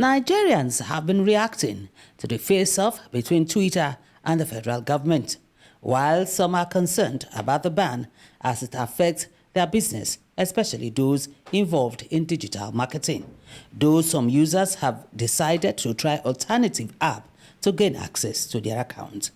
Nigerians have been reacting to the face-off between Twitter and the federal government, while some are concerned about the ban as it affects their business, especially those involved in digital marketing. Though some users have decided to try alternative app to gain access to their account.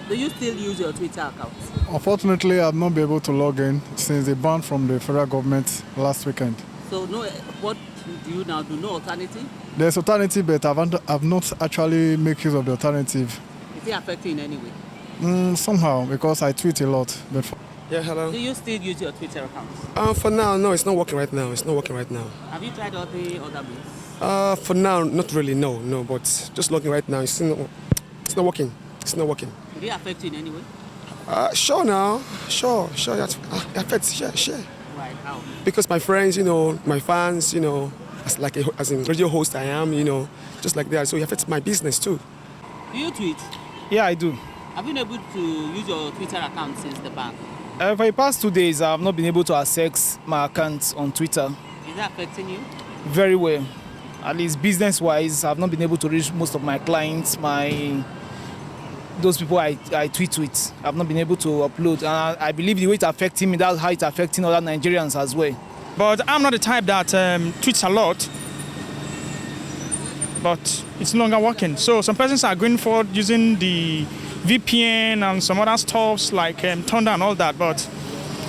Do you still use your Twitter account? Unfortunately, I've not been able to log in since the ban from the federal government last weekend. So no, what do you now do? No alternative? There's alternative, but I've not actually made use of the alternative. Is it affecting in any way? Somehow, because I tweet a lot. But Yeah, hello. Do you still use your Twitter account? For now, no, it's not working right now. It's not working right now. Have you tried all the other means? For now, not really, no, but just logging right now. It's not working. It's not working. Did it affect you in any way? Sure now. Sure. That affects, sure. Why? How? Because my friends, my fans, as a radio host I am, just like that. So it affects my business too. Do you tweet? Yeah, I do. Have you been able to use your Twitter account since the ban? For the past 2 days, I have not been able to access my account on Twitter. Is that affecting you? Very well. At least business-wise, I have not been able to reach most of my clients, those people I tweet with. I have not been able to upload. And I believe the way it's affecting me, that's how it's affecting other Nigerians as well. But I'm not the type that tweets a lot, but it's no longer working. So some persons are going forward using the VPN and some other stuffs like Thunder and all that. But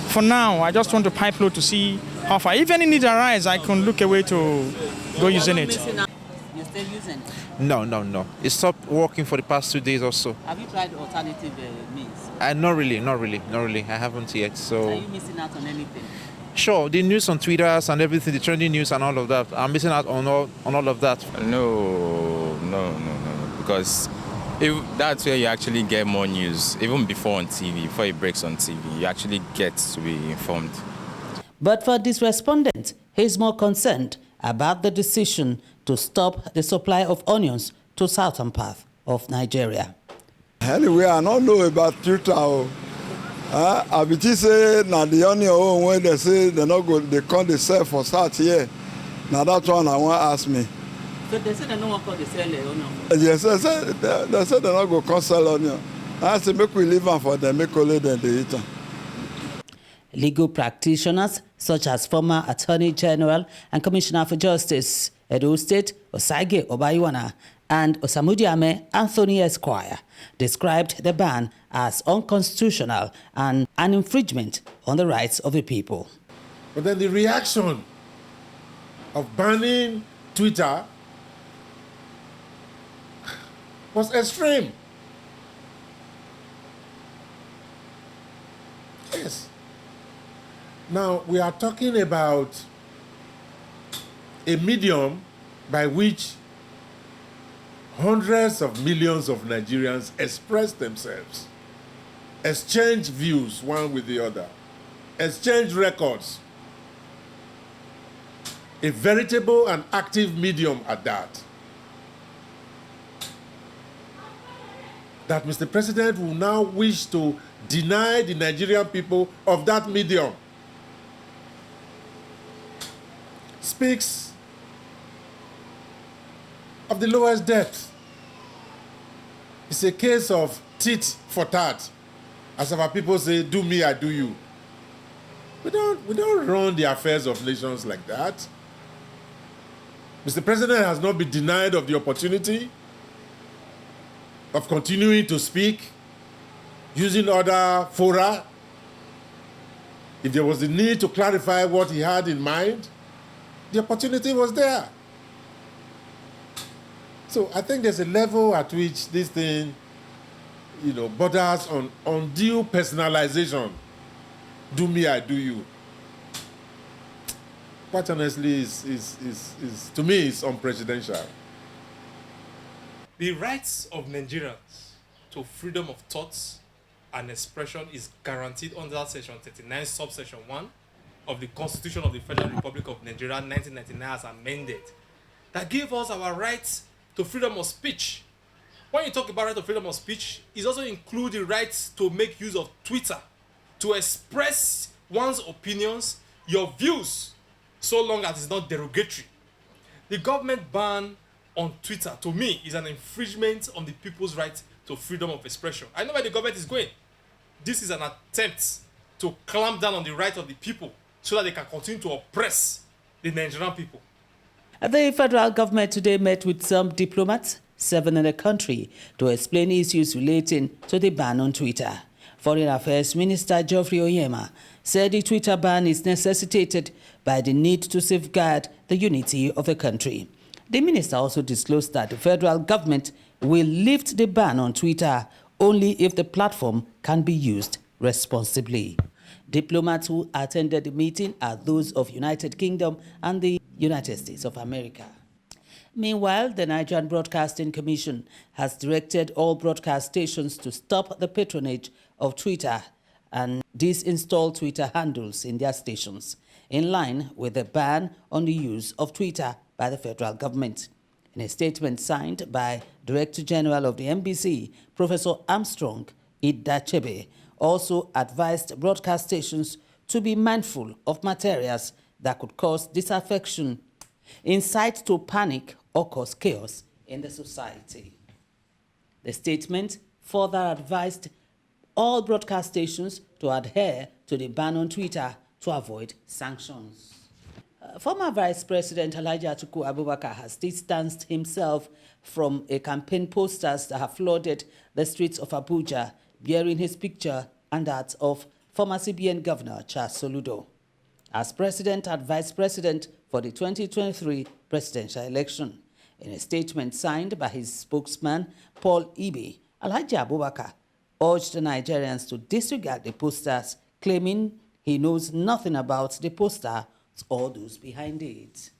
for now, I just want to pipe load to see how far. If any need arise, I can look away to go using it. You're still using it? No. It stopped working for the past 2 days or so. Have you tried alternative means? Not really. I haven't yet. So. Are you missing out on anything? Sure, the news on Twitter and everything, the trending news and all of that. I'm missing out on all of that. No. Because that's where you actually get more news. Even before on TV, before it breaks on TV, you actually get to be informed. But for this respondent, he's more concerned about the decision to stop the supply of onions to southern part of Nigeria. Anyway, I don't know about Twitter. I be say now the onion when they say they not go, they can't sell for south here. Now that one I want to ask me. So they say they don't want to sell the onion? Yes, they say they not go come sell onion. I say make we leave them for them, make only them they eat them. Legal practitioners such as former Attorney General and Commissioner for Justice, Edo State, Osage Obayuana, and Osamudiame Anthony Esquire described the ban as unconstitutional and an infringement on the rights of the people. But then the reaction of banning Twitter was extreme. Yes. Now, we are talking about a medium by which hundreds of millions of Nigerians express themselves, exchange views one with the other, exchange records. A veritable and active medium at that. That Mr. President will now wish to deny the Nigerian people of that medium speaks of the lowest depth. It's a case of tit for tat. As our people say, do me, I do you. We don't run the affairs of nations like that. Mr. President has not been denied of the opportunity of continuing to speak using other fora. If there was a need to clarify what he had in mind, the opportunity was there. So I think there's a level at which this thing, borders on undue personalization. Do me, I do you. Quite honestly, is to me, it's unprecedented. The rights of Nigerians to freedom of thoughts and expression is guaranteed under Section 39, subsection 1 of the Constitution of the Federal Republic of Nigeria, 1999, as amended, that gave us our rights to freedom of speech. When you talk about right of freedom of speech, it also includes the rights to make use of Twitter, to express one's opinions, your views, so long as it's not derogatory. The government ban on Twitter, to me, is an infringement on the people's right to freedom of expression. I know where the government is going. This is an attempt to clamp down on the right of the people so that they can continue to oppress the Nigerian people. The federal government today met with some diplomats, 7 in the country, to explain issues relating to the ban on Twitter. Foreign Affairs Minister Geoffrey Oyema said the Twitter ban is necessitated by the need to safeguard the unity of the country. The minister also disclosed that the federal government will lift the ban on Twitter only if the platform can be used responsibly. Diplomats who attended the meeting are those of United Kingdom and the United States of America. Meanwhile, the Nigerian Broadcasting Commission has directed all broadcast stations to stop the patronage of Twitter and disinstall Twitter handles in their stations, in line with the ban on the use of Twitter by the federal government. In a statement signed by Director General of the NBC, Professor Armstrong Idachebe, also advised broadcast stations to be mindful of materials that could cause disaffection, incite to panic, or cause chaos in the society. The statement further advised all broadcast stations to adhere to the ban on Twitter to avoid sanctions. Former Vice President Alhaji Atiku Abubakar has distanced himself from a campaign posters that have flooded the streets of Abuja, bearing his picture and that of former CBN Governor Charles Soludo as president and vice president for the 2023 presidential election. In a statement signed by his spokesman, Paul Ibe, Alhaji Abubakar urged the Nigerians to disregard the posters, claiming he knows nothing about the poster or those behind it.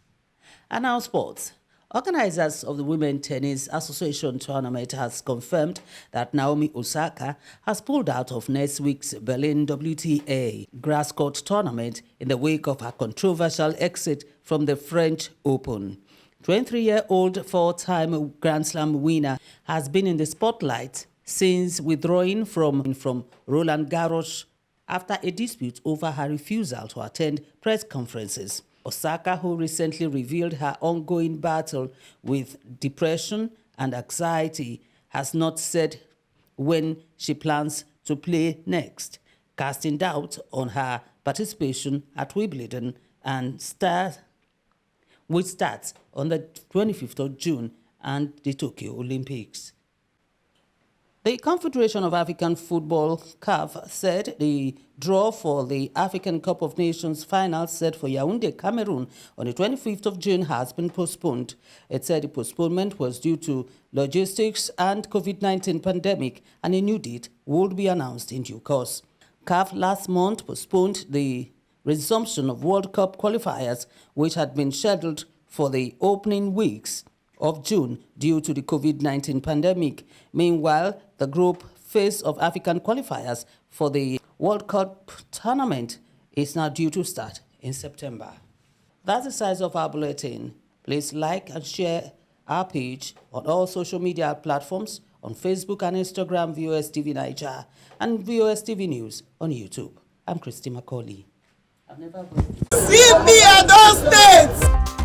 And now sports. Organizers of the Women Tennis Association tournament has confirmed that Naomi Osaka has pulled out of next week's Berlin WTA grass court tournament in the wake of her controversial exit from the French Open. 23-year-old four-time Grand Slam winner has been in the spotlight since withdrawing from Roland Garros after a dispute over her refusal to attend press conferences. Osaka, who recently revealed her ongoing battle with depression and anxiety, has not said when she plans to play next, casting doubt on her participation at Wimbledon which starts on the 25th of June and the Tokyo Olympics. The Confederation of African Football, CAF, said the draw for the African Cup of Nations final set for Yaoundé, Cameroon on the 25th of June has been postponed. It said the postponement was due to logistics and COVID-19 pandemic, and a new date would be announced in due course. CAF last month postponed the resumption of World Cup qualifiers, which had been scheduled for the opening weeks of June due to the COVID-19 pandemic. Meanwhile, the group phase of African qualifiers for the World Cup tournament is now due to start in September. That's the size of our bulletin. Please like and share our page on all social media platforms on Facebook and Instagram, Vos Tv Niger, and Vos TV News on YouTube. I'm Christy Macaulay. I've never... CBN State!